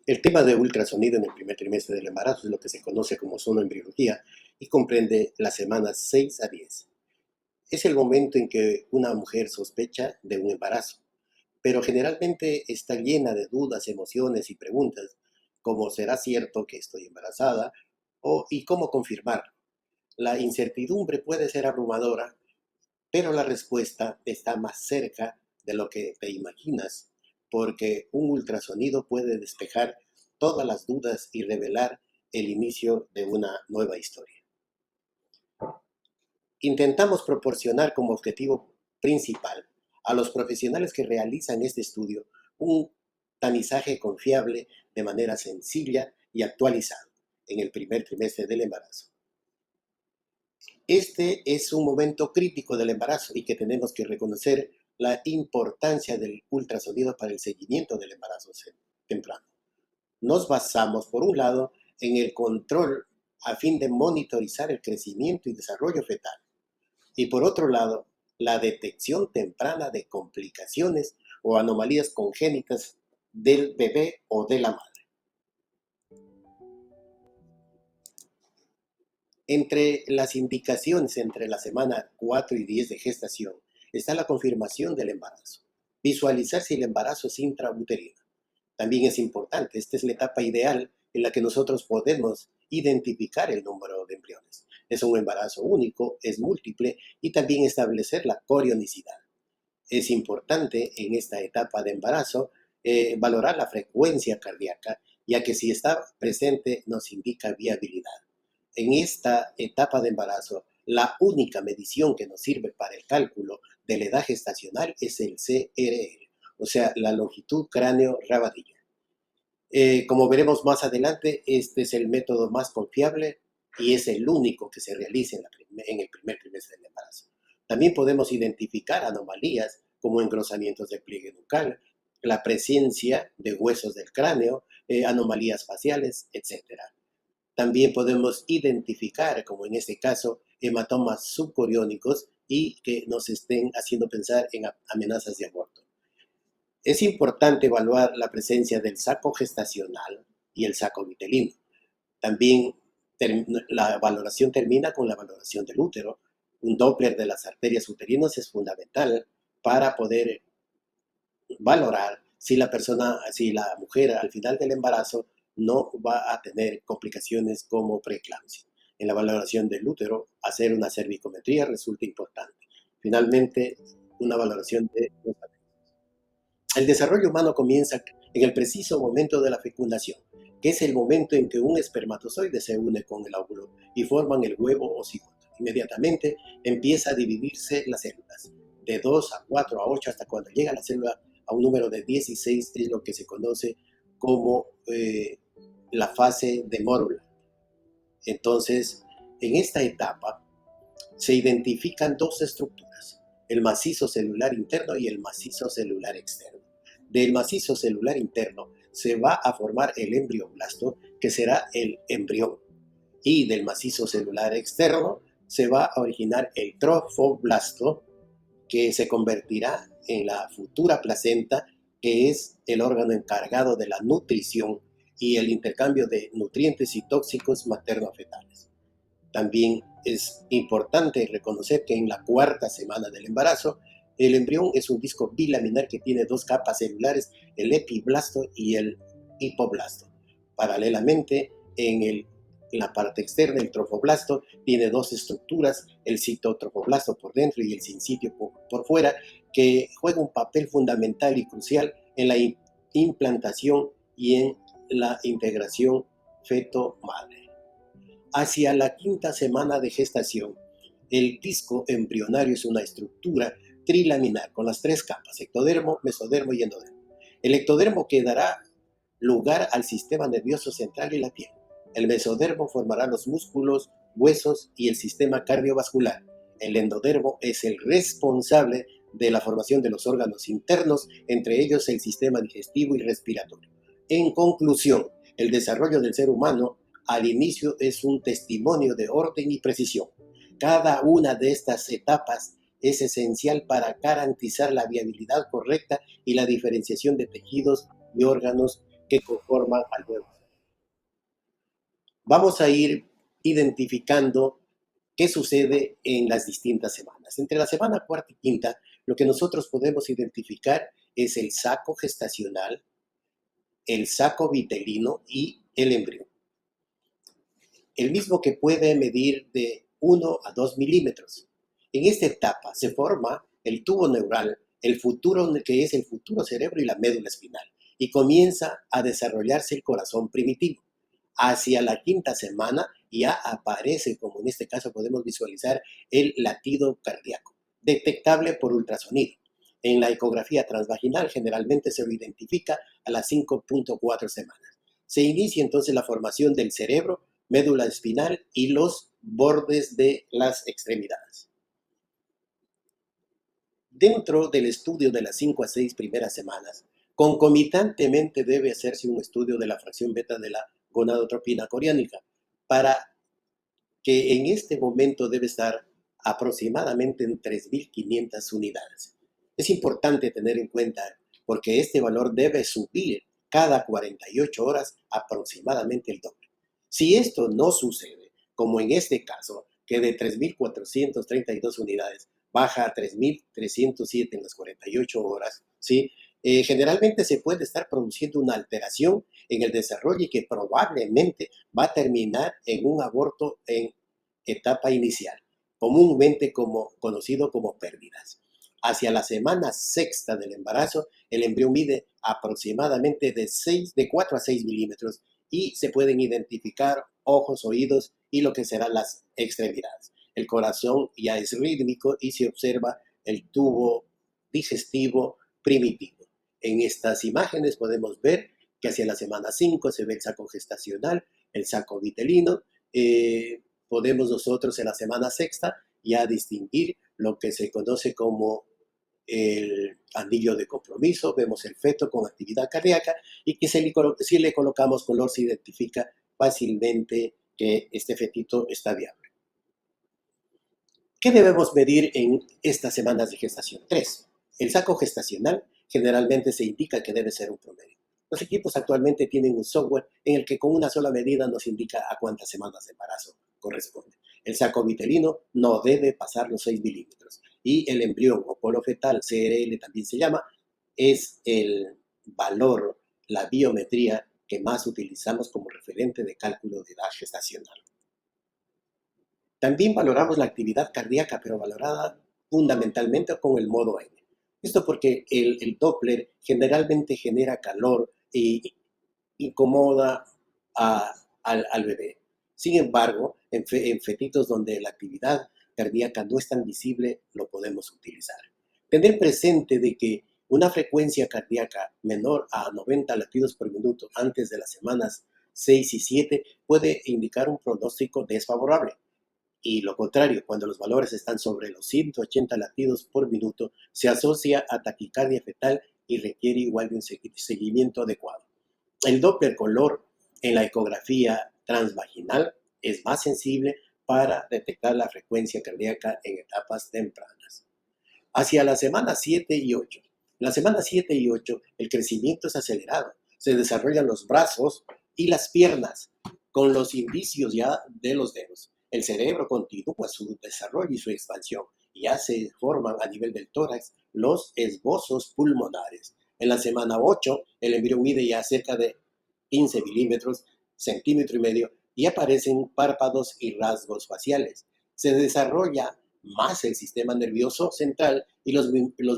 El tema de ultrasonido en el primer trimestre del embarazo es lo que se conoce como sonoembriología y comprende las semanas 6 a 10. Es el momento en que una mujer sospecha de un embarazo, pero generalmente está llena de dudas, emociones y preguntas, como ¿será cierto que estoy embarazada? ¿Y cómo confirmarlo? La incertidumbre puede ser abrumadora, pero la respuesta está más cerca de lo que te imaginas, porque un ultrasonido puede despejar todas las dudas y revelar el inicio de una nueva historia. Intentamos proporcionar como objetivo principal a los profesionales que realizan este estudio un tamizaje confiable de manera sencilla y actualizado en el primer trimestre del embarazo. Este es un momento crítico del embarazo y que tenemos que reconocer la importancia del ultrasonido para el seguimiento del embarazo temprano. Nos basamos, por un lado, en el control a fin de monitorizar el crecimiento y desarrollo fetal y, por otro lado, la detección temprana de complicaciones o anomalías congénitas del bebé o de la madre. Entre las indicaciones entre la semana 4 y 10 de gestación está la confirmación del embarazo. Visualizar si el embarazo es intrauterino. También es importante, esta es la etapa ideal en la que nosotros podemos identificar el número de embriones. Es un embarazo único, es múltiple y también establecer la corionicidad. Es importante en esta etapa de embarazo valorar la frecuencia cardíaca, ya que si está presente nos indica viabilidad. En esta etapa de embarazo, la única medición que nos sirve para el cálculo de la edad gestacional es el CRL, o sea, la longitud cráneo-rabadilla. Como veremos más adelante, este es el método más confiable y es el único que se realiza en el primer trimestre del embarazo. También podemos identificar anomalías como engrosamientos del pliegue nucal, la presencia de huesos del cráneo, anomalías faciales, etcétera. También podemos identificar, como en este caso, hematomas subcoriónicos y que nos estén haciendo pensar en amenazas de aborto. Es importante evaluar la presencia del saco gestacional y el saco vitelino. También la valoración termina con la valoración del útero. Un Doppler de las arterias uterinas es fundamental para poder valorar si la mujer al final del embarazo no va a tener complicaciones como preeclampsia. En la valoración del útero, hacer una cervicometría resulta importante. Finalmente, una valoración de los. El desarrollo humano comienza en el preciso momento de la fecundación, que es el momento en que un espermatozoide se une con el óvulo y forman el huevo o cigoto. Inmediatamente empieza a dividirse las células, de 2 a 4 a 8 hasta cuando llega la célula a un número de 16, es lo que se conoce como la fase de mórula. Entonces, en esta etapa se identifican dos estructuras, el macizo celular interno y el macizo celular externo. Del macizo celular interno se va a formar el embrioblasto, que será el embrión, y del macizo celular externo se va a originar el trofoblasto, que se convertirá en la futura placenta, que es el órgano encargado de la nutrición y el intercambio de nutrientes y tóxicos materno-fetales. También es importante reconocer que en la cuarta semana del embarazo, el embrión es un disco bilaminar que tiene dos capas celulares, el epiblasto y el hipoblasto. Paralelamente, en la parte externa, el trofoblasto tiene dos estructuras, el citotrofoblasto por dentro y el sincitio por fuera, que juega un papel fundamental y crucial en la implantación y en la integración feto-madre. Hacia la quinta semana de gestación, el disco embrionario es una estructura trilaminar con las tres capas, ectodermo, mesodermo y endodermo. El ectodermo que dará lugar al sistema nervioso central y la piel. El mesodermo formará los músculos, huesos y el sistema cardiovascular. El endodermo es el responsable de la formación de los órganos internos, entre ellos el sistema digestivo y respiratorio. En conclusión, el desarrollo del ser humano al inicio es un testimonio de orden y precisión. Cada una de estas etapas es esencial para garantizar la viabilidad correcta y la diferenciación de tejidos y órganos que conforman al nuevo. Vamos a ir identificando qué sucede en las distintas semanas. Entre la semana cuarta y quinta, lo que nosotros podemos identificar es el saco gestacional, el saco vitelino y el embrión. El mismo que puede medir de 1 a 2 milímetros. En esta etapa se forma el tubo neural, el futuro que es el futuro cerebro y la médula espinal, y comienza a desarrollarse el corazón primitivo. Hacia la quinta semana ya aparece, como en este caso podemos visualizar, el latido cardíaco, detectable por ultrasonido. En la ecografía transvaginal generalmente se lo identifica a las 5.4 semanas. Se inicia entonces la formación del cerebro, médula espinal y los bordes de las extremidades. Dentro del estudio de las 5 a 6 primeras semanas, concomitantemente debe hacerse un estudio de la fracción beta de la gonadotropina coriónica, para que en este momento debe estar aproximadamente en 3.500 unidades. Es importante tener en cuenta porque este valor debe subir cada 48 horas aproximadamente el doble. Si esto no sucede, como en este caso, que de 3.432 unidades baja a 3.307 en las 48 horas, ¿sí? Generalmente se puede estar produciendo una alteración en el desarrollo y que probablemente va a terminar en un aborto en etapa inicial, comúnmente conocido como pérdidas. Hacia la semana sexta del embarazo, el embrión mide aproximadamente de 4 a 6 milímetros y se pueden identificar ojos, oídos y lo que serán las extremidades. El corazón ya es rítmico y se observa el tubo digestivo primitivo. En estas imágenes podemos ver que hacia la semana 5 se ve el saco gestacional, el saco vitelino. Podemos nosotros en la semana sexta ya distinguir lo que se conoce como el anillo de compromiso, vemos el feto con actividad cardíaca y que si le colocamos color se identifica fácilmente que este fetito está viable. ¿Qué debemos medir en estas semanas de gestación? 3. El saco gestacional generalmente se indica que debe ser un promedio. Los equipos actualmente tienen un software en el que con una sola medida nos indica a cuántas semanas de embarazo corresponde. El saco vitelino no debe pasar los 6 milímetros. Y el embrión o polo fetal, CRL también se llama, es el valor, la biometría que más utilizamos como referente de cálculo de edad gestacional. También valoramos la actividad cardíaca, pero valorada fundamentalmente con el modo N. Esto porque el Doppler generalmente genera calor e incomoda al bebé. Sin embargo, en fetitos donde la actividad cardíaca no es tan visible, lo podemos utilizar. Tener presente de que una frecuencia cardíaca menor a 90 latidos por minuto antes de las semanas 6 y 7 puede indicar un pronóstico desfavorable. Y lo contrario, cuando los valores están sobre los 180 latidos por minuto, se asocia a taquicardia fetal y requiere igual de un seguimiento adecuado. El Doppler color en la ecografía transvaginal es más sensible para detectar la frecuencia cardíaca en etapas tempranas. Hacia la semana 7 y 8. En la semana 7 y 8 el crecimiento es acelerado. Se desarrollan los brazos y las piernas con los indicios ya de los dedos. El cerebro continúa su desarrollo y su expansión. Ya se forman a nivel del tórax los esbozos pulmonares. En la semana 8, el embrión mide ya cerca de 15 milímetros, centímetro y medio, y aparecen párpados y rasgos faciales. Se desarrolla más el sistema nervioso central y los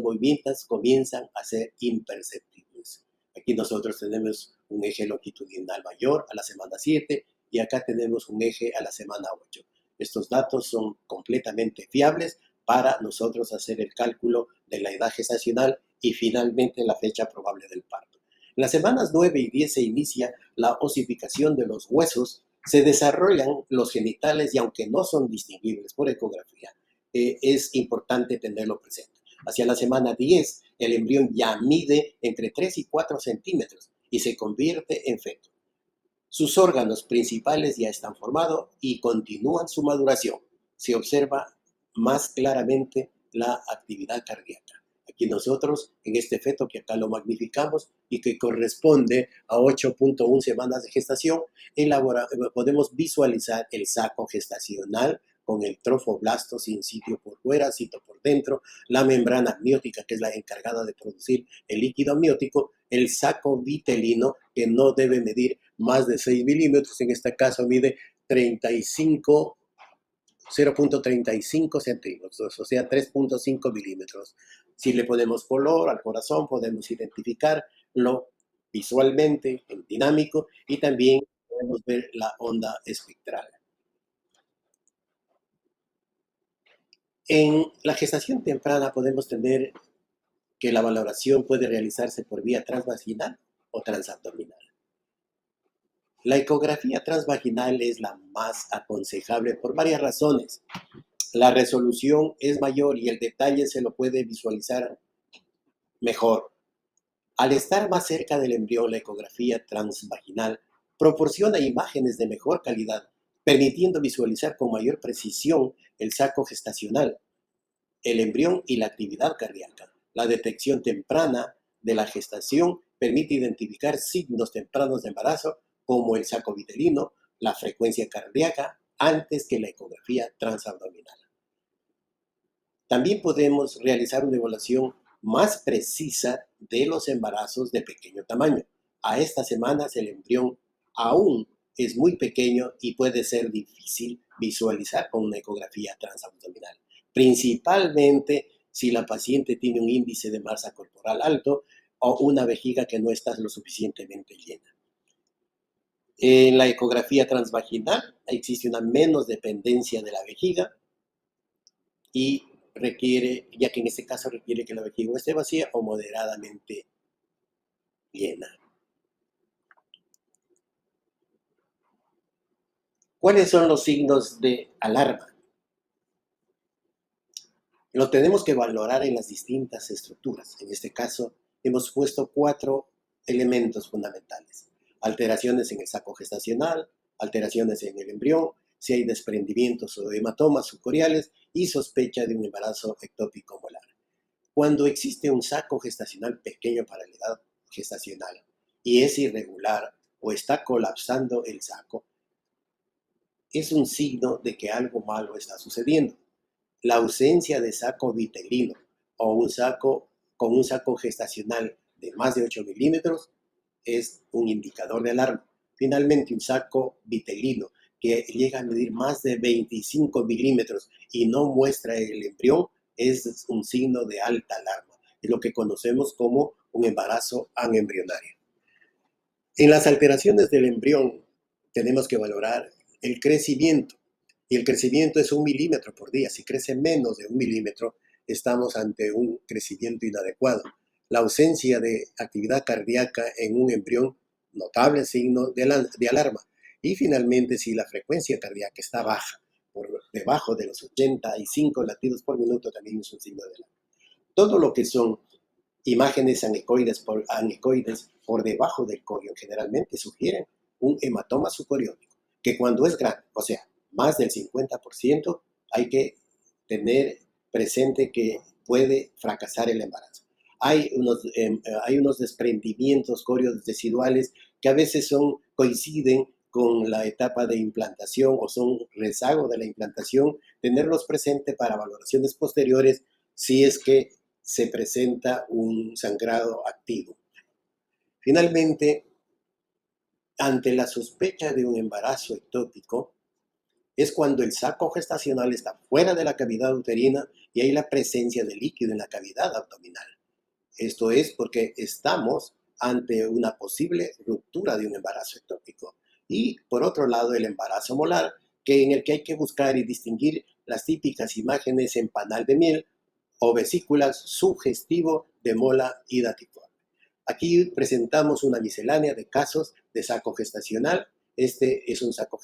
movimientos comienzan a ser imperceptibles. Aquí nosotros tenemos un eje longitudinal mayor a la semana 7 y acá tenemos un eje a la semana 8. Estos datos son completamente fiables para nosotros hacer el cálculo de la edad gestacional y finalmente la fecha probable del parto. En las semanas 9 y 10 se inicia la osificación de los huesos, se desarrollan los genitales y aunque no son distinguibles por ecografía, es importante tenerlo presente. Hacia la semana 10, el embrión ya mide entre 3 y 4 centímetros y se convierte en feto. Sus órganos principales ya están formados y continúan su maduración. Se observa más claramente la actividad cardíaca. Aquí nosotros, en este feto que acá lo magnificamos y que corresponde a 8.1 semanas de gestación, podemos visualizar el saco gestacional con el trofoblasto sin sitio por fuera, sitio por dentro, la membrana amniótica, que es la encargada de producir el líquido amniótico, el saco vitelino, que no debe medir más de 6 milímetros, en este caso mide 0.35 centímetros, o sea, 3.5 milímetros. Si le ponemos color al corazón, podemos identificarlo visualmente, en dinámico, y también podemos ver la onda espectral. En la gestación temprana podemos tener que la valoración puede realizarse por vía transvaginal o transabdominal. La ecografía transvaginal es la más aconsejable por varias razones. La resolución es mayor y el detalle se lo puede visualizar mejor. Al estar más cerca del embrión, la ecografía transvaginal proporciona imágenes de mejor calidad, permitiendo visualizar con mayor precisión el saco gestacional, el embrión y la actividad cardíaca. La detección temprana de la gestación permite identificar signos tempranos de embarazo como el saco vitelino, la frecuencia cardíaca, antes que la ecografía transabdominal. También podemos realizar una evaluación más precisa de los embarazos de pequeño tamaño. A estas semanas el embrión aún es muy pequeño y puede ser difícil visualizar con una ecografía transabdominal, principalmente si la paciente tiene un índice de masa corporal alto o una vejiga que no está lo suficientemente llena. En la ecografía transvaginal existe una menos dependencia de la vejiga y requiere, ya que en este caso requiere que la vejiga esté vacía o moderadamente llena. ¿Cuáles son los signos de alarma? Lo tenemos que valorar en las distintas estructuras. En este caso, hemos puesto 4 elementos fundamentales. Alteraciones en el saco gestacional, alteraciones en el embrión, si hay desprendimientos o hematomas subcoriales y sospecha de un embarazo ectópico molar. Cuando existe un saco gestacional pequeño para la edad gestacional y es irregular o está colapsando el saco, es un signo de que algo malo está sucediendo. La ausencia de saco vitelino o un saco con un saco gestacional de más de 8 milímetros es un indicador de alarma. Finalmente, un saco vitelino que llega a medir más de 25 milímetros y no muestra el embrión es un signo de alta alarma. Es lo que conocemos como un embarazo anembrionario. En las alteraciones del embrión tenemos que valorar el crecimiento. Y el crecimiento es 1 milímetro por día. Si crece menos de 1 milímetro, estamos ante un crecimiento inadecuado. La ausencia de actividad cardíaca en un embrión, notable signo de alarma. Y finalmente, si la frecuencia cardíaca está baja, por debajo de los 85 latidos por minuto, también es un signo de alarma. Todo lo que son imágenes anecoides por debajo del corión generalmente sugieren un hematoma subcoriónico, que cuando es grande, o sea, más del 50%, hay que tener presente que puede fracasar el embarazo. Hay unos desprendimientos coriodesiduales que a veces coinciden con la etapa de implantación o son rezago de la implantación, tenerlos presentes para valoraciones posteriores si es que se presenta un sangrado activo. Finalmente, ante la sospecha de un embarazo ectópico, es cuando el saco gestacional está fuera de la cavidad uterina y hay la presencia de líquido en la cavidad abdominal. Esto es porque estamos ante una posible ruptura de un embarazo ectópico. Y por otro lado, el embarazo molar, en el que hay que buscar y distinguir las típicas imágenes en panal de miel o vesículas sugestivo de mola y datiforme. Aquí presentamos una miscelánea de casos de saco gestacional. Este es un saco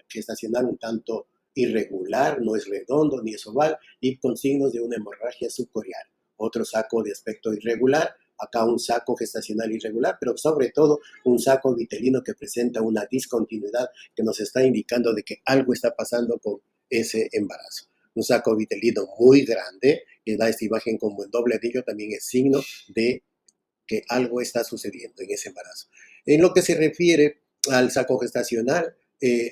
gestacional un tanto irregular, no es redondo ni es oval y con signos de una hemorragia subcorial. Otro saco de aspecto irregular, acá un saco gestacional irregular, pero sobre todo un saco vitelino que presenta una discontinuidad que nos está indicando de que algo está pasando con ese embarazo. Un saco vitelino muy grande que da esta imagen como en doble anillo, también es signo de que algo está sucediendo en ese embarazo. En lo que se refiere al saco gestacional,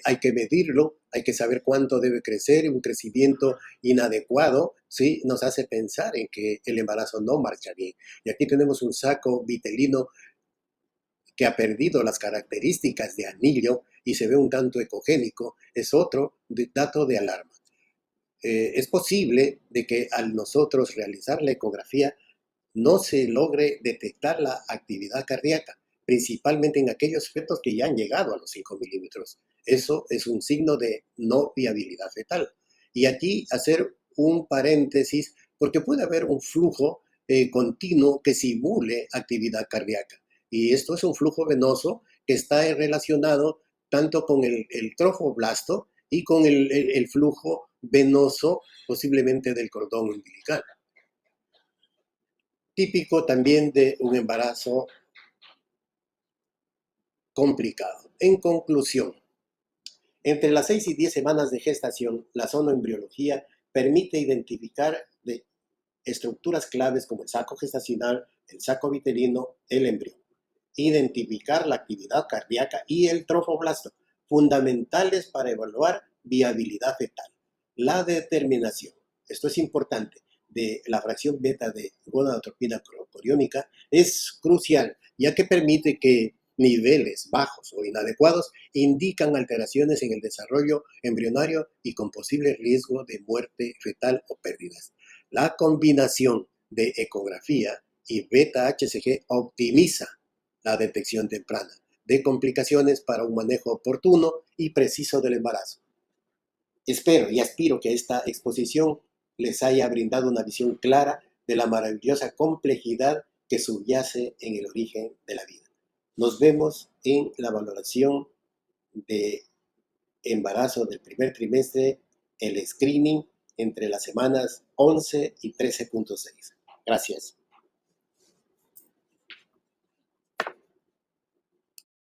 hay que medirlo, hay que saber cuánto debe crecer. Un crecimiento inadecuado, ¿sí?, nos hace pensar en que el embarazo no marcha bien. Y aquí tenemos un saco vitelino que ha perdido las características de anillo y se ve un tanto ecogénico. Es otro dato de alarma. Es posible de que al nosotros realizar la ecografía no se logre detectar la actividad cardíaca, principalmente en aquellos fetos que ya han llegado a los 5 milímetros. Eso es un signo de no viabilidad fetal. Y aquí hacer un paréntesis, porque puede haber un flujo continuo que simule actividad cardíaca. Y esto es un flujo venoso que está relacionado tanto con el trofoblasto y con el flujo venoso posiblemente del cordón umbilical, típico también de un embarazo complicado. En conclusión, entre las 6 y 10 semanas de gestación, la zooembriología permite identificar de estructuras claves como el saco gestacional, el saco vitelino, el embrión. Identificar la actividad cardíaca y el trofoblasto, fundamentales para evaluar viabilidad fetal. La determinación, esto es importante, de la fracción beta de gonadotropina coriónica es crucial, ya que permite que niveles bajos o inadecuados indican alteraciones en el desarrollo embrionario y con posible riesgo de muerte fetal o pérdidas. La combinación de ecografía y beta-HCG optimiza la detección temprana de complicaciones para un manejo oportuno y preciso del embarazo. Espero y aspiro que esta exposición les haya brindado una visión clara de la maravillosa complejidad que subyace en el origen de la vida. Nos vemos en la valoración de embarazo del primer trimestre, el screening entre las semanas 11 y 13.6. Gracias.